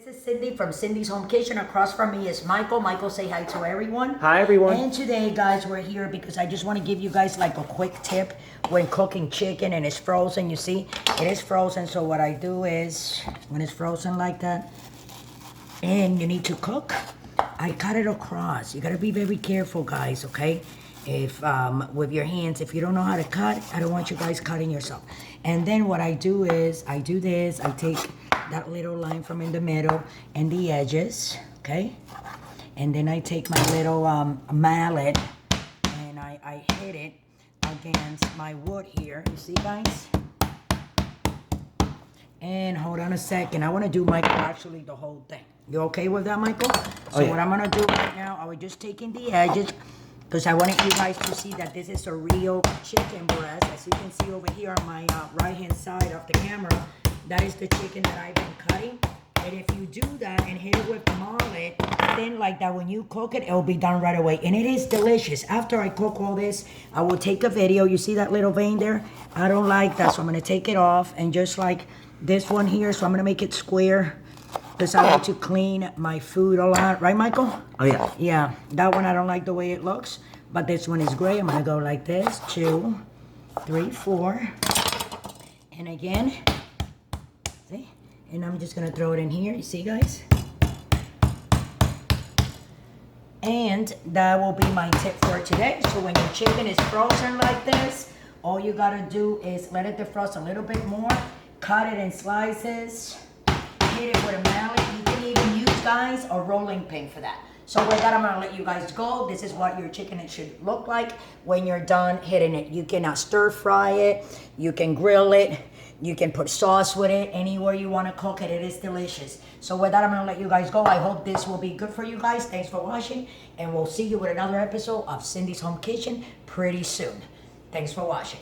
This is Cindy from Cindy's Home Kitchen. Across from me is Michael. Michael, say hi to everyone. Hi, everyone. And today, guys, we're here because I just want to give you guys like a quick tip when cooking chicken and it's frozen. You see, it is frozen. So what I do is, when it's frozen like that, and you need to cook, I cut it across. You got to be very careful, guys, okay? If with your hands, if you don't know how to cut, I don't want you guys cutting yourself. And then what I do is, I do this, I take that little line from in the middle and the edges, okay? And then I take my little mallet and I hit it against my wood here. You see, guys? And hold on a second. I want to do, Michael, actually the whole thing. You okay with that, Michael? So what I'm going to do right now, I was just taking the edges because I wanted you guys to see that this is a real chicken breast. As you can see over here on my right-hand side of the camera, that is the chicken that I've been cutting. And if you do that and hit it with the mallet, then like that, when you cook it, it'll be done right away. And it is delicious. After I cook all this, I will take a video. You see that little vein there? I don't like that, so I'm going to take it off. And just like this one here, so I'm going to make it square because I like to clean my food a lot. Right, Michael? Oh, yeah. Yeah, that one I don't like the way it looks, but this one is great. I'm gonna go like this, 2, 3, 4, and again, see? And I'm just gonna throw it in here, you see, guys? And that will be my tip for today. So when your chicken is frozen like this, all you gotta do is let it defrost a little bit more, cut it in slices, hit it with a mallet. You can even use, guys, a rolling pin for that. So with that, I'm gonna let you guys go. This is what your chicken should look like when you're done hitting it. You can stir fry it, you can grill it, you can put sauce with it, anywhere you wanna cook it, it is delicious. So with that, I'm gonna let you guys go. I hope this will be good for you guys. Thanks for watching, and we'll see you with another episode of Cindy's Home Kitchen pretty soon. Thanks for watching.